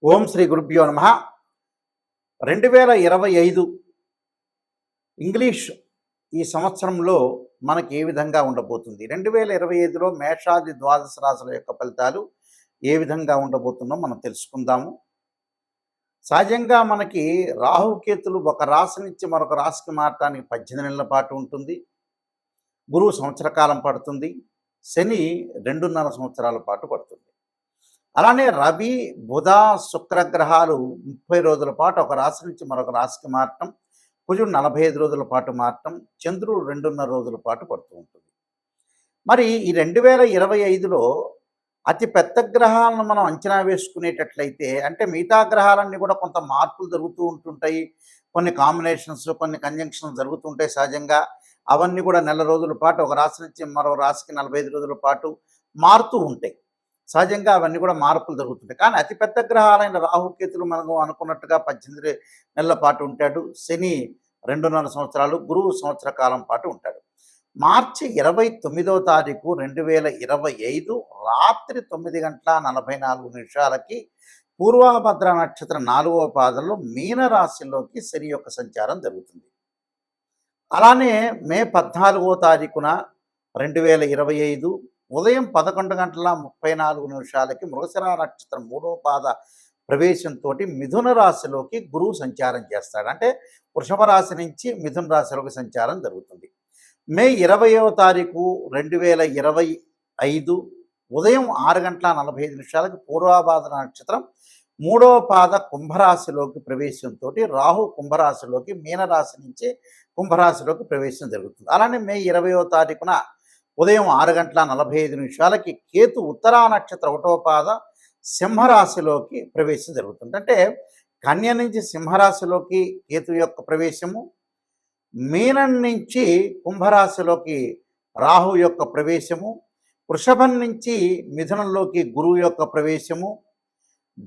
ఓం శ్రీ గురుభ్యో నమ. 2025 ఇంగ్లీష్ ఈ సంవత్సరంలో మనకి ఏ విధంగా ఉండబోతుంది? 2025లో మేషాది ద్వాదశ రాశుల యొక్క ఫలితాలు ఏ విధంగా ఉండబోతుందో మనం తెలుసుకుందాము. సహజంగా మనకి రాహుకేతులు ఒక రాశి నుంచి మరొక రాశికి మారటానికి 18 నెలల పాటు ఉంటుంది. గురువు సంవత్సర కాలం పడుతుంది. శని 2.5 సంవత్సరాల పాటు పడుతుంది. అలానే రవి, బుధ, శుక్ర గ్రహాలు 30 రోజుల పాటు ఒక రాశి నుంచి మరొక రాశికి మారటం, కుజుడు 45 రోజుల పాటు మారటం, చంద్రుడు 2.5 రోజుల పాటు పడుతూ ఉంటుంది. మరి ఈ 2025లో అతి పెద్ద గ్రహాలను మనం అంచనా వేసుకునేటట్లయితే, అంటే మిగతా గ్రహాలన్నీ కూడా కొంత మార్పులు జరుగుతూ ఉంటుంటాయి. కొన్ని కాంబినేషన్స్, కొన్ని కంజంక్షన్స్ జరుగుతుంటాయి సహజంగా. అవన్నీ కూడా నెల రోజుల పాటు ఒక రాశి నుంచి మరో రాశికి 45 రోజుల పాటు మారుతూ ఉంటాయి. సహజంగా అవన్నీ కూడా మార్పులు జరుగుతుంటాయి. కానీ అతిపెద్ద గ్రహాలైన రాహుకేతులు మనం అనుకున్నట్టుగా 18 నెలల పాటు ఉంటాడు. శని 2.5 సంవత్సరాలు, గురువు సంవత్సర కాలం పాటు ఉంటాడు. మార్చి 29వ తారీఖు 2025 రాత్రి 9:44 పూర్వభద్ర నక్షత్రం 4వ పాదంలో మీనరాశిలోకి శని యొక్క సంచారం జరుగుతుంది. అలానే మే 14వ తారీఖున 2025 ఉదయం 11:34 మృగశిర నక్షత్రం 3వ పాద ప్రవేశంతో మిథున రాశిలోకి గురువు సంచారం చేస్తాడు. అంటే వృషభ రాశి నుంచి మిథున రాశిలోకి సంచారం జరుగుతుంది. మే 20వ తారీఖు 2025 ఉదయం 6:45 పూర్వభాద్ర నక్షత్రం 3వ పాద కుంభరాశిలోకి ప్రవేశంతో రాహు కుంభరాశిలోకి మీనరాశి నుంచి కుంభరాశిలోకి ప్రవేశం జరుగుతుంది. అలానే మే 20వ తారీఖున ఉదయం 6:45 కేతు ఉత్తరా నక్షత్రం 1వ పాద సింహరాశిలోకి ప్రవేశం జరుగుతుంది. అంటే కన్య నుంచి సింహరాశిలోకి కేతు యొక్క ప్రవేశము, మీనం నుంచి కుంభరాశిలోకి రాహు యొక్క ప్రవేశము, వృషభం నుంచి మిథునంలోకి గురువు యొక్క ప్రవేశము,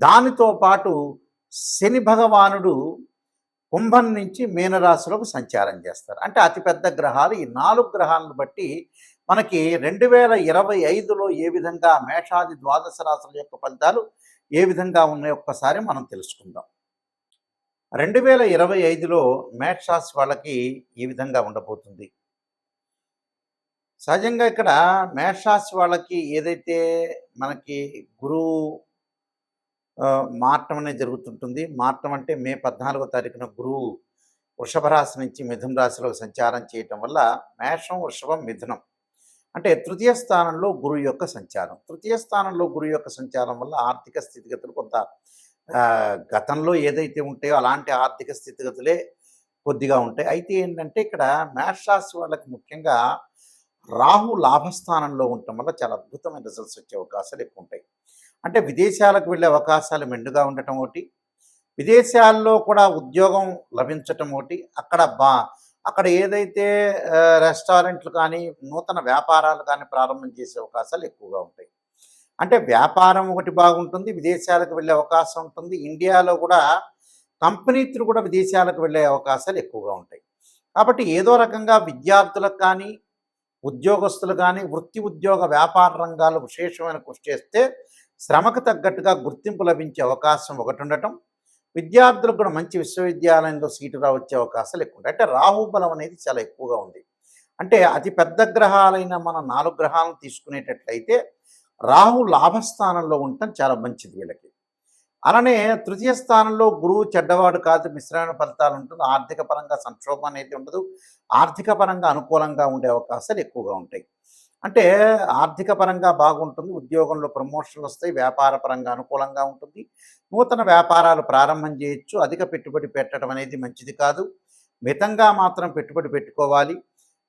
దానితో పాటు శని భగవానుడు కుంభం నుంచి మీనరాశిలోకి సంచారం చేస్తారు. అంటే అతిపెద్ద గ్రహాలు ఈ 4 గ్రహాలను బట్టి మనకి 2025లో ఏ విధంగా మేషాది ద్వాదశ రాశుల యొక్క ఫలితాలు ఏ విధంగా ఉన్నాయో ఒక్కసారి మనం తెలుసుకుందాం. 2025లో మేషరాశి వాళ్ళకి ఏ విధంగా ఉండబోతుంది? సహజంగా ఇక్కడ మేషరాశి వాళ్ళకి ఏదైతే మనకి గురువు మారటం అనేది జరుగుతుంటుంది. మారటం అంటే మే 14వ తారీఖున గురువు వృషభ రాశి నుంచి మిథున రాశిలోకి సంచారం చేయటం వల్ల మేషం, వృషభం, మిథునం అంటే తృతీయ స్థానంలో గురువు యొక్క సంచారం. తృతీయ స్థానంలో గురువు యొక్క సంచారం వల్ల ఆర్థిక స్థితిగతులు కొంత గతంలో ఏదైతే ఉంటాయో అలాంటి ఆర్థిక స్థితిగతులే కొద్దిగా ఉంటాయి. అయితే ఏంటంటే ఇక్కడ మేషరాశి వాళ్ళకి ముఖ్యంగా రాహు లాభస్థానంలో ఉండటం వల్ల చాలా అద్భుతమైన రిజల్ట్స్ వచ్చే అవకాశాలు ఎక్కువ ఉంటాయి. అంటే విదేశాలకు వెళ్ళే అవకాశాలు మెండుగా ఉండటం ఒకటి, విదేశాల్లో కూడా ఉద్యోగం లభించటం ఒకటి, అక్కడ ఏదైతే రెస్టారెంట్లు కానీ నూతన వ్యాపారాలు కానీ ప్రారంభం చేసే అవకాశాలు ఎక్కువగా ఉంటాయి. అంటే వ్యాపారం ఒకటి బాగుంటుంది, విదేశాలకు వెళ్ళే అవకాశం ఉంటుంది. ఇండియాలో కూడా కంపెనీలు కూడా విదేశాలకు వెళ్ళే అవకాశాలు ఎక్కువగా ఉంటాయి. కాబట్టి ఏదో రకంగా విద్యార్థులకు కానీ ఉద్యోగస్తులు కానీ వృత్తి ఉద్యోగ వ్యాపార రంగాలు విశేషమైన కృషి చేస్తే శ్రమకు తగ్గట్టుగా గుర్తింపు లభించే అవకాశం ఒకటి ఉండటం, విద్యార్థులకు కూడా మంచి విశ్వవిద్యాలయంలో సీటు రావచ్చే అవకాశాలు ఎక్కువ ఉంటాయి. అంటే రాహు బలం అనేది చాలా ఎక్కువగా ఉంది. అంటే అతి పెద్ద గ్రహాలైన మన 4 గ్రహాలను తీసుకునేటట్లయితే రాహు లాభస్థానంలో ఉండటం చాలా మంచిది వీళ్ళకి. అలానే తృతీయ స్థానంలో గురువు చెడ్డవాడు కాదు, మిశ్రమైన ఫలితాలు ఉంటుంది. ఆర్థిక పరంగా సంక్షోభం అనేది ఉండదు, ఆర్థిక పరంగా అనుకూలంగా ఉండే అవకాశాలు ఎక్కువగా ఉంటాయి. అంటే ఆర్థిక పరంగా బాగుంటుంది, ఉద్యోగంలో ప్రమోషన్లు వస్తాయి, వ్యాపార పరంగా అనుకూలంగా ఉంటుంది, నూతన వ్యాపారాలు ప్రారంభం చేయొచ్చు. అధిక పెట్టుబడి పెట్టడం అనేది మంచిది కాదు, మితంగా మాత్రం పెట్టుబడి పెట్టుకోవాలి.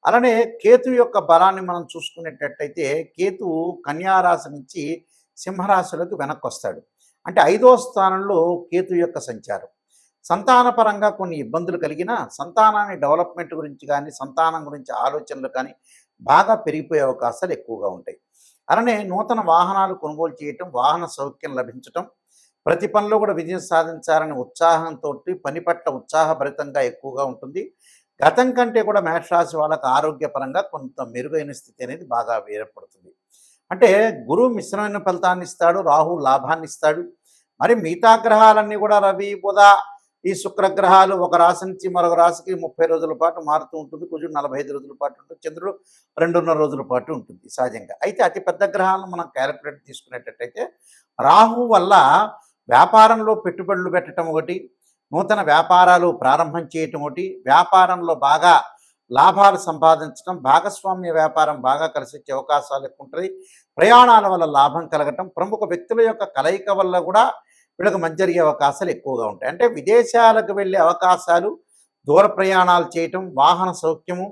అలానే కేతు యొక్క బలాన్ని మనం చూసుకునేటట్టయితే కేతు కన్యారాశి నుంచి సింహరాశిలోకి వెనక్కి వస్తాడు. అంటే 5వ స్థానంలో కేతు యొక్క సంచారం సంతానపరంగా కొన్ని ఇబ్బందులు కలిగినా సంతానాన్ని డెవలప్మెంట్ గురించి కానీ సంతానం గురించి ఆలోచనలు కానీ బాగా పెరిగిపోయే అవకాశాలు ఎక్కువగా ఉంటాయి. అలానే నూతన వాహనాలు కొనుగోలు చేయటం, వాహన సౌఖ్యం లభించటం, ప్రతి పనిలో కూడా విజయం సాధించాలనే ఉత్సాహంతో పని పట్ల ఉత్సాహభరితంగా ఎక్కువగా ఉంటుంది. గతం కంటే కూడా మేషరాశి వాళ్ళకి ఆరోగ్యపరంగా కొంత మెరుగైన స్థితి అనేది బాగా ఏర్పడుతుంది. అంటే గురువు మిశ్రమైన ఫలితాన్ని ఇస్తాడు, రాహు లాభాన్ని ఇస్తాడు. మరి మిగతా గ్రహాలన్నీ కూడా రవి బుధ ఈ శుక్రగ్రహాలు ఒక రాశి నుంచి మరొక రాశికి 30 రోజుల పాటు మారుతూ ఉంటుంది. కుజుడు 45 రోజుల పాటు ఉంటుంది. చంద్రుడు 2.5 రోజుల పాటు ఉంటుంది సహజంగా. అయితే అతి పెద్ద గ్రహాలను మనం క్యాలిక్యులేట్ తీసుకునేటట్టయితే రాహు వల్ల వ్యాపారంలో పెట్టుబడులు పెట్టడం ఒకటి, నూతన వ్యాపారాలు ప్రారంభం చేయటం ఒకటి, వ్యాపారంలో బాగా లాభాలు సంపాదించడం, భాగస్వామ్య వ్యాపారం బాగా కలిసి వచ్చే అవకాశాలు ఎక్కువ ఉంటాయి. ప్రయాణాల వల్ల లాభం కలగటం, ప్రముఖ వ్యక్తుల యొక్క కలయిక వల్ల కూడా వీళ్ళకి మంచి జరిగే అవకాశాలు ఎక్కువగా ఉంటాయి. అంటే విదేశాలకు వెళ్ళే అవకాశాలు, దూర ప్రయాణాలు చేయటం, వాహన సౌఖ్యము,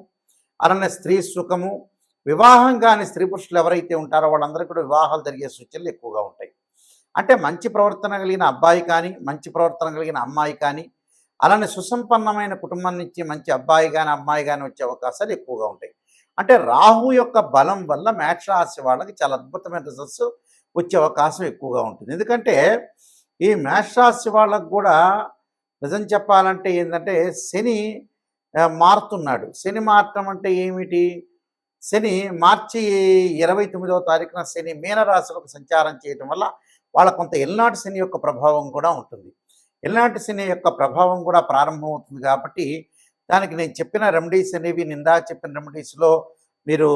అలానే స్త్రీ సుఖము, వివాహం కాని స్త్రీ పురుషులు ఎవరైతే ఉంటారో వాళ్ళందరికీ కూడా వివాహాలు జరిగే సూచనలు ఎక్కువగా ఉంటాయి. అంటే మంచి ప్రవర్తన కలిగిన అబ్బాయి కానీ, మంచి ప్రవర్తన కలిగిన అమ్మాయి కానీ, అలానే సుసంపన్నమైన కుటుంబం నుంచి మంచి అబ్బాయి కానీ అమ్మాయి కానీ వచ్చే అవకాశాలు ఎక్కువగా ఉంటాయి. అంటే రాహు యొక్క బలం వల్ల మేషరాశి వాళ్ళకి చాలా అద్భుతమైన రిజల్ట్స్ వచ్చే అవకాశం ఎక్కువగా ఉంటుంది. ఎందుకంటే ఈ మేషరాశి వాళ్ళకు కూడా నిజం చెప్పాలంటే ఏంటంటే శని మారుతున్నాడు. శని మారటం అంటే ఏమిటి? శని మార్చి 29వ తారీఖున శని మీనరాశిలోకి సంచారం చేయటం వల్ల వాళ్ళ కొంత ఎల్నాటి శని యొక్క ప్రభావం కూడా ఉంటుంది. ఎల్నాటి శని యొక్క ప్రభావం కూడా ప్రారంభమవుతుంది కాబట్టి దానికి నేను చెప్పిన రెమెడీస్ అనేవి నిందా చెప్పిన రెమెడీస్లో మీరు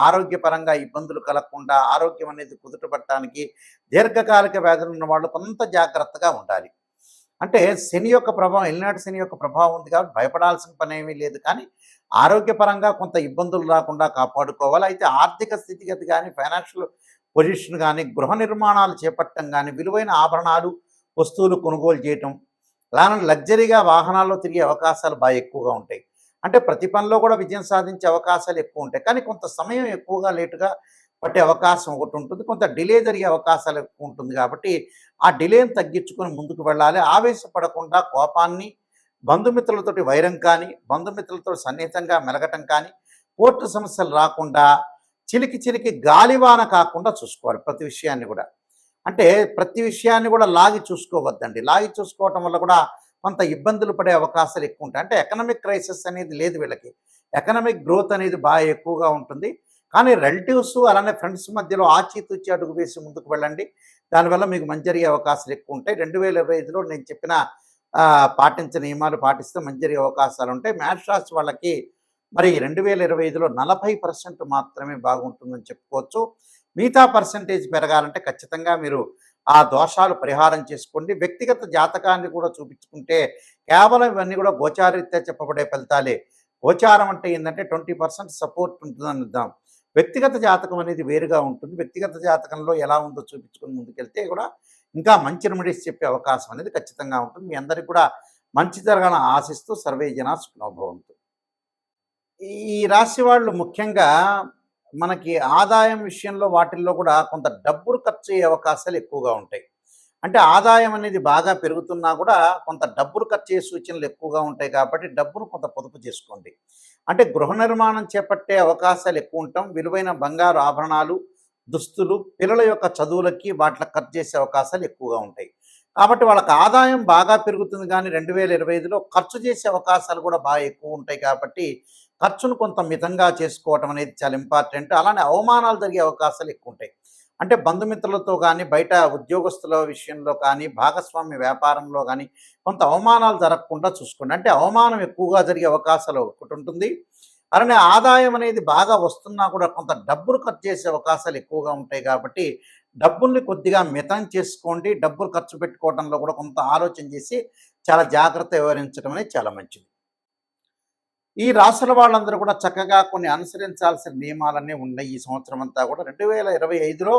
ఆరోగ్యపరంగా ఇబ్బందులు కలగకుండా ఆరోగ్యం అనేది కుదుటపడటానికి దీర్ఘకాలిక వ్యాధులు ఉన్న వాళ్ళు కొంత జాగ్రత్తగా ఉండాలి. అంటే శని యొక్క ప్రభావం ఎల్నాటి శని యొక్క ప్రభావం ఉంది కాబట్టి భయపడాల్సిన పని ఏమీ లేదు. కానీ ఆరోగ్యపరంగా కొంత ఇబ్బందులు రాకుండా కాపాడుకోవాలి. అయితే ఆర్థిక స్థితిగతి కానీ ఫైనాన్షియల్ పొజిషన్ కానీ గృహ నిర్మాణాలు చేపట్టడం కానీ విలువైన ఆభరణాలు వస్తువులు కొనుగోలు చేయటం అలానే లగ్జరీగా వాహనాల్లో తిరిగే అవకాశాలు బాగా ఎక్కువగా ఉంటాయి. అంటే ప్రతి పనిలో కూడా విజయం సాధించే అవకాశాలు ఎక్కువ ఉంటాయి. కానీ కొంత సమయం ఎక్కువగా లేటుగా పట్టే అవకాశం ఒకటి ఉంటుంది. కొంత డిలే జరిగే అవకాశాలు ఎక్కువ ఉంటుంది. కాబట్టి ఆ డిలేని తగ్గించుకొని ముందుకు వెళ్ళాలి. ఆవేశపడకుండా కోపాన్ని, బంధుమిత్రులతోటి వైరం కానీ, బంధుమిత్రులతో సన్నిహితంగా మెలగటం కానీ, కోర్టు సమస్యలు రాకుండా చిలికి చిలికి గాలివాన కాకుండా చూసుకోవాలి ప్రతి విషయాన్ని కూడా. అంటే ప్రతి విషయాన్ని కూడా లాగి చూసుకోవద్దండి. లాగి చూసుకోవటం వల్ల కూడా కొంత ఇబ్బందులు పడే అవకాశాలు ఎక్కువ ఉంటాయి. అంటే ఎకనామిక్ క్రైసిస్ అనేది లేదు వీళ్ళకి. ఎకనామిక్ గ్రోత్ అనేది బాగా ఎక్కువగా ఉంటుంది. కానీ రిలేటివ్స్ అలానే ఫ్రెండ్స్ మధ్యలో ఆచితూచి అడుగు వేసి ముందుకు వెళ్ళండి. దానివల్ల మీకు మంచి జరిగే అవకాశాలు ఎక్కువ ఉంటాయి. 2025లో నేను చెప్పిన పాటించిన నియమాలు పాటిస్తే మంచి జరిగే అవకాశాలు ఉంటాయి. మేష రాశి వాళ్ళకి మరి 2025లో 40% మాత్రమే బాగుంటుందని చెప్పుకోవచ్చు. మిగతా పర్సంటేజ్ పెరగాలంటే ఖచ్చితంగా మీరు ఆ దోషాలు పరిహారం చేసుకోండి. వ్యక్తిగత జాతకాన్ని కూడా చూపించుకుంటే కేవలం ఇవన్నీ కూడా గోచారరీత్యా చెప్పబడే ఫలితాలే. గోచారం అంటే ఏంటంటే 20% సపోర్ట్ ఉంటుందని అర్థం. వ్యక్తిగత జాతకం అనేది వేరుగా ఉంటుంది. వ్యక్తిగత జాతకంలో ఎలా ఉందో చూపించుకొని ముందుకెళ్తే కూడా ఇంకా మంచి రెమెడీస్ చెప్పే అవకాశం అనేది ఖచ్చితంగా ఉంటుంది. మీ అందరికీ కూడా మంచి జరగాలని ఆశిస్తూ సర్వే జనా సుఖినో భవంతు. ఈ రాశి వాళ్ళు ముఖ్యంగా మనకి ఆదాయం విషయంలో వాటిల్లో కూడా కొంత డబ్బులు ఖర్చు అయ్యే అవకాశాలు ఎక్కువగా ఉంటాయి. అంటే ఆదాయం అనేది బాగా పెరుగుతున్నా కూడా కొంత డబ్బులు ఖర్చు అయ్యే సూచనలు ఎక్కువగా ఉంటాయి. కాబట్టి డబ్బును కొంత పొదుపు చేసుకోండి. అంటే గృహ నిర్మాణం చేపట్టే అవకాశాలు ఎక్కువ ఉంటాం. విలువైన బంగారు ఆభరణాలు, దుస్తులు, పిల్లల యొక్క చదువులకి వాటికి ఖర్చు చేసే అవకాశాలు ఎక్కువగా ఉంటాయి. కాబట్టి వాళ్ళకి ఆదాయం బాగా పెరుగుతుంది. కానీ 2025లో ఖర్చు చేసే అవకాశాలు కూడా బాగా ఎక్కువ ఉంటాయి. కాబట్టి ఖర్చును కొంత మితంగా చేసుకోవటం అనేది చాలా ఇంపార్టెంట్. అలానే అవమానాలు జరిగే అవకాశాలు ఎక్కువ ఉంటాయి. అంటే బంధుమిత్రులతో కానీ, బయట ఉద్యోగస్తుల విషయంలో కానీ, భాగస్వామ్య వ్యాపారంలో కానీ కొంత అవమానాలు జరగకుండా చూసుకోండి. అంటే అవమానం ఎక్కువగా జరిగే అవకాశాలు ఒకటి ఉంటుంది. అలానే ఆదాయం అనేది బాగా వస్తున్నా కూడా కొంత డబ్బులు ఖర్చు చేసే అవకాశాలు ఎక్కువగా ఉంటాయి. కాబట్టి డబ్బుల్ని కొద్దిగా మితం చేసుకోండి. డబ్బులు ఖర్చు పెట్టుకోవడంలో కూడా కొంత ఆలోచన చేసి చాలా జాగ్రత్త వ్యవహరించడం అనేది చాలా మంచిది. ఈ రాశుల వాళ్ళందరూ కూడా చక్కగా కొన్ని అనుసరించాల్సిన నియమాలన్నీ ఉన్నాయి. ఈ సంవత్సరం అంతా కూడా 2025లో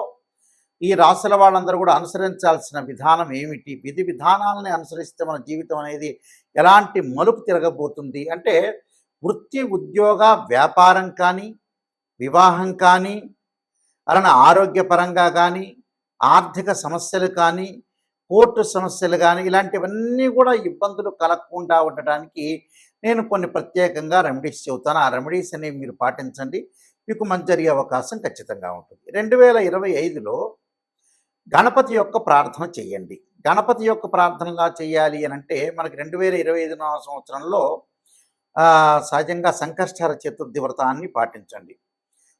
ఈ రాశుల వాళ్ళందరూ కూడా అనుసరించాల్సిన విధానం ఏమిటి, విధి విధానాలని అనుసరిస్తే మన జీవితం అనేది ఎలాంటి మలుపు తిరగబోతుంది అంటే వృత్తి, ఉద్యోగ, వ్యాపారం కానీ, వివాహం కానీ, అలానే ఆరోగ్యపరంగా కానీ, ఆర్థిక సమస్యలు కానీ, కోర్టు సమస్యలు కానీ ఇలాంటివన్నీ కూడా ఇబ్బందులు కలగకుండా ఉండటానికి నేను కొన్ని ప్రత్యేకంగా రెమెడీస్ చెబుతాను. ఆ రెమెడీస్ అనేవి మీరు పాటించండి. మీకు మంచి జరిగే అవకాశం ఖచ్చితంగా ఉంటుంది. 2025లో గణపతి యొక్క ప్రార్థన చేయండి. గణపతి యొక్క ప్రార్థనగా చేయాలి అని అంటే మనకి 2025 సంవత్సరంలో సహజంగా సంకష్టహర చతుర్థి వ్రతాన్ని పాటించండి.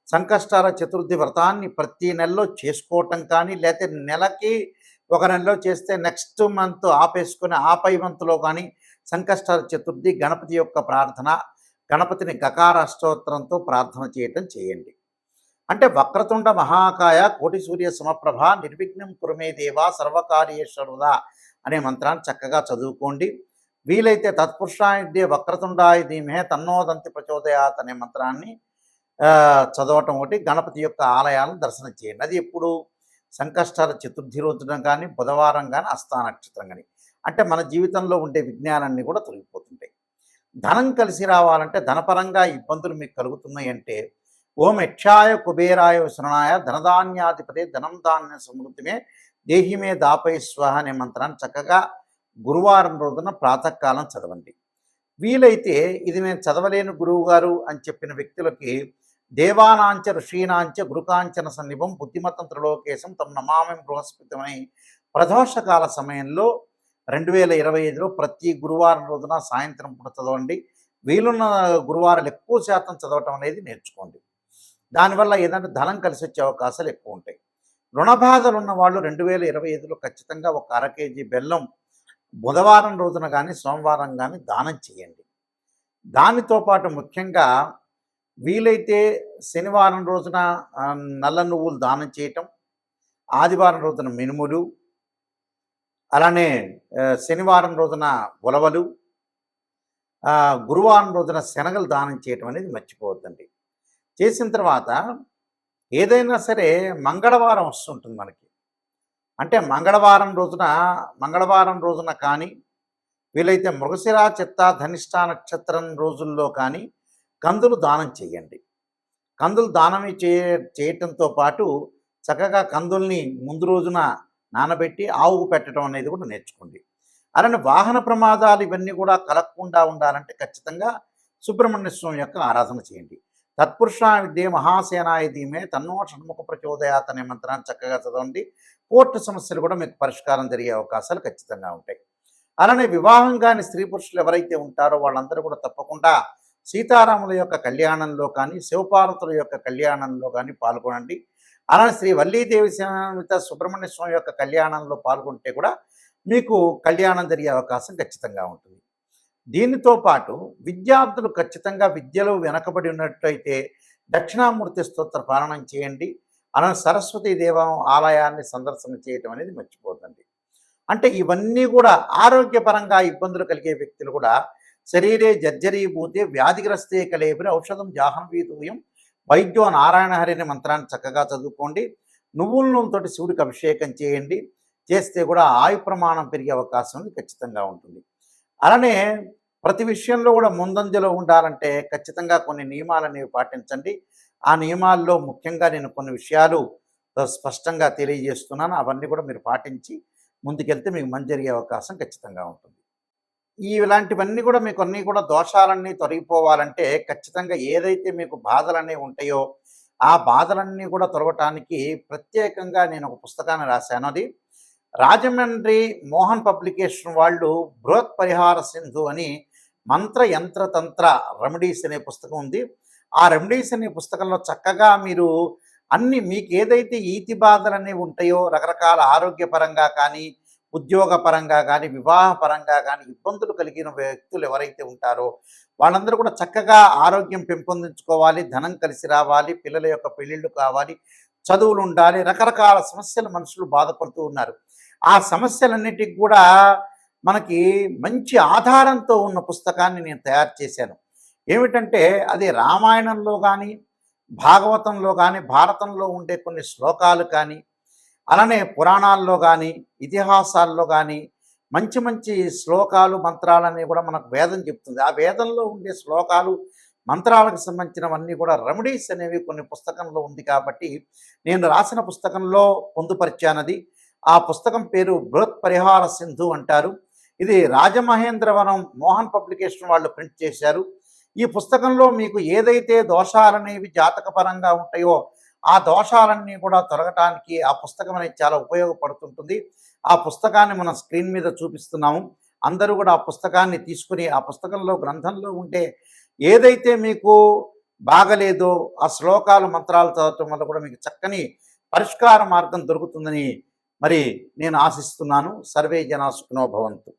సంకష్టహర చతుర్థి వ్రతాన్ని ప్రతి నెలలో చేసుకోవటం కానీ, లేకపోతే నెలకి ఒక నెలలో చేస్తే నెక్స్ట్ మంత్ ఆపేసుకొని ఆపై మంత్లో కానీ సంకష్ట చతుర్థి గణపతి యొక్క ప్రార్థన, గణపతిని గకార అష్టోత్తరంతో ప్రార్థన చేయటం చేయండి. అంటే వక్రతుండ మహాకాయ కోటి సూర్య సమప్రభ నిర్విఘ్నం కురుమే దేవ సర్వకార్యేశ్వరుదా అనే మంత్రాన్ని చక్కగా చదువుకోండి. వీలైతే తత్పురుషాయుధ్యే వక్రతుండాయ ధీమహే తన్నోదంతి ప్రచోదయాత్ అనే మంత్రాన్ని చదవటం ఒకటి. గణపతి యొక్క ఆలయాలను దర్శనం చేయండి. అది ఎప్పుడు సంకష్టాల చతుర్థి రోజున కానీ, బుధవారం కానీ, హస్తా నక్షత్రం కానీ. అంటే మన జీవితంలో ఉండే విజ్ఞానాన్ని కూడా తొలగిపోతుంటాయి. ధనం కలిసి రావాలంటే, ధనపరంగా ఇబ్బందులు మీకు కలుగుతున్నాయి అంటే, ఓం యక్షాయ కుబేరాయ శరణాయ ధనధాన్యాధిపతే ధనం ధాన్య సమృద్ధిమే దేహిమే దాపై స్వాహ అనే మంత్రాన్ని చక్కగా గురువారం రోజున ప్రాతకాలం చదవండి. వీలైతే ఇది నేను చదవలేను గురువు గారు అని చెప్పిన వ్యక్తులకి దేవానాంచ ఋషీనాంచ గురుకాంచన సన్నిభం బుద్ధిమతం త్రిలోకేశం తమ నమామి బృహస్పతిమని ప్రదోషకాల సమయంలో 2025లో ప్రతి గురువారం రోజున సాయంత్రం పూట చదవండి. వీలున్న గురువారాలు ఎక్కువ శాతం చదవటం అనేది నేర్చుకోండి. దానివల్ల ఏదంటే ధనం కలిసి వచ్చే అవకాశాలు ఎక్కువ ఉంటాయి. రుణబాధలు ఉన్న వాళ్ళు 2025లో ఖచ్చితంగా ఒక అర కేజీ బెల్లం బుధవారం రోజున కానీ, సోమవారం కానీ దానం చేయండి. దానితో పాటు ముఖ్యంగా వీలైతే శనివారం రోజున నల్ల నువ్వులు దానం చేయటం, ఆదివారం రోజున మినుములు, అలానే శనివారం రోజున ఉలవలు, గురువారం రోజున శనగలు దానం చేయటం అనేది మర్చిపోవద్దండి. చేసిన తర్వాత ఏదైనా సరే మంగళవారం వస్తుంటుంది మనకి. అంటే మంగళవారం రోజున కానీ, వీలైతే మృగశిర చిత్త ధనిష్ట నక్షత్రం రోజుల్లో కానీ కందులు దానం చేయండి. కందులు దానం చేయటంతో పాటు చక్కగా కందుల్ని ముందు రోజున నానబెట్టి ఆవుకు పెట్టడం అనేది కూడా నేర్చుకోండి. అలానే వాహన ప్రమాదాలు ఇవన్నీ కూడా కలగకుండా ఉండాలంటే ఖచ్చితంగా సుబ్రహ్మణ్య స్వామి యొక్క ఆరాధన చేయండి. తత్పురుషా విద్యే మహాసేనాయ ధీమే తన్నో షణ్ముఖ ప్రచోదయాత్ అనే మంత్రాన్ని చక్కగా చదవండి. కోర్టు సమస్యలు కూడా మీకు పరిష్కారం జరిగే అవకాశాలు ఖచ్చితంగా ఉంటాయి. అలానే వివాహం కాని స్త్రీ పురుషులు ఎవరైతే ఉంటారో వాళ్ళందరూ కూడా తప్పకుండా సీతారాముల యొక్క కళ్యాణంలో కానీ, శివపార్వతుల యొక్క కళ్యాణంలో కానీ పాల్గొనండి. అలానే శ్రీ వల్లీదేవి సమేత సుబ్రహ్మణ్య స్వామి యొక్క కళ్యాణంలో పాల్గొంటే కూడా మీకు కళ్యాణం జరిగే అవకాశం ఖచ్చితంగా ఉంటుంది. దీనితో పాటు విద్యార్థులు ఖచ్చితంగా విద్యలో వెనకబడి ఉన్నట్టయితే దక్షిణామూర్తి స్తోత్ర పాలనం చేయండి. అలానే సరస్వతీ దేవం ఆలయాన్ని సందర్శన చేయటం అనేది మర్చిపోతుంది. అంటే ఇవన్నీ కూడా ఆరోగ్యపరంగా ఇబ్బందులు కలిగే వ్యక్తులు కూడా శరీరే జర్జరీభూతే వ్యాధిగ్రస్తే కలేబరి ఔషధం జాహ్నవీతూయం వైద్యో నారాయణ హరిని మంత్రాన్ని చక్కగా చదువుకోండి. నువ్వుల నూనెతోటి శివుడికి అభిషేకం చేయండి. చేస్తే కూడా ఆయు ప్రమాణం పెరిగే అవకాశం ఖచ్చితంగా ఉంటుంది. అలానే ప్రతి విషయంలో కూడా ముందంజలో ఉండాలంటే ఖచ్చితంగా కొన్ని నియమాలు అనేవి పాటించండి. ఆ నియమాల్లో ముఖ్యంగా నేను కొన్ని విషయాలు స్పష్టంగా తెలియజేస్తున్నాను. అవన్నీ కూడా మీరు పాటించి ముందుకెళ్తే మీకు మంచి జరిగే అవకాశం ఖచ్చితంగా ఉంటుంది. ఇలాంటివన్నీ కూడా మీకు అన్నీ కూడా దోషాలన్నీ తొలగిపోవాలంటే ఖచ్చితంగా ఏదైతే మీకు బాధలన్నీ ఉంటాయో ఆ బాధలన్నీ కూడా తొలగటానికి ప్రత్యేకంగా నేను ఒక పుస్తకాన్ని రాశాను. అది రాజమండ్రి మోహన్ పబ్లికేషన్ వాళ్ళు బృహత్ పరిహార సింధు అని మంత్ర యంత్ర తంత్ర రెమెడీస్ అనే పుస్తకం ఉంది. ఆ రెమెడీస్ అనే పుస్తకంలో చక్కగా మీరు అన్ని మీకు ఏదైతే ఈతి బాధలు అనేవి ఉంటాయో రకరకాల ఆరోగ్యపరంగా కానీ, ఉద్యోగపరంగా కానీ, వివాహపరంగా కానీ ఇబ్బందులు కలిగిన వ్యక్తులు ఎవరైతే ఉంటారో వాళ్ళందరూ కూడా చక్కగా ఆరోగ్యం పెంపొందించుకోవాలి, ధనం కలిసి రావాలి, పిల్లల యొక్క పెళ్ళిళ్ళు కావాలి, చదువులు ఉండాలి, రకరకాల సమస్యలు మనుషులు బాధపడుతూ ఉన్నారు. ఆ సమస్యలన్నిటికి కూడా మనకి మంచి ఆధారంతో ఉన్న పుస్తకాన్ని నేను తయారు చేశాను. ఏమిటంటే అది రామాయణంలో కానీ, భాగవతంలో కానీ, భారతంలో ఉండే కొన్ని శ్లోకాలు కానీ, అలానే పురాణాల్లో కానీ, ఇతిహాసాల్లో కానీ మంచి మంచి శ్లోకాలు మంత్రాలన్నీ కూడా మనకు వేదం చెప్తుంది. ఆ వేదంలో ఉండే శ్లోకాలు మంత్రాలకు సంబంధించినవన్నీ కూడా రెమెడీస్ అనేవి కొన్ని పుస్తకంలో ఉంది కాబట్టి నేను రాసిన పుస్తకంలో పొందుపరిచానది. ఆ పుస్తకం పేరు బృహత్ పరిహార సింధు అంటారు. ఇది రాజమహేంద్రవరం మోహన్ పబ్లికేషన్ వాళ్ళు ప్రింట్ చేశారు. ఈ పుస్తకంలో మీకు ఏదైతే దోషాలనేవి జాతకపరంగా ఉంటాయో ఆ దోషాలన్నీ కూడా తొలగటానికి ఆ పుస్తకం అనేది చాలా ఉపయోగపడుతుంటుంది. ఆ పుస్తకాన్ని మనం స్క్రీన్ మీద చూపిస్తున్నాము. అందరూ కూడా ఆ పుస్తకాన్ని తీసుకుని ఆ పుస్తకంలో గ్రంథంలో ఉంటే ఏదైతే మీకు బాగలేదో ఆ శ్లోకాలు మంత్రాలు చదవటం వల్ల కూడా మీకు చక్కని పరిష్కార మార్గం దొరుకుతుందని మరి నేను ఆశిస్తున్నాను. సర్వే జనా సుఖినో భవంతు.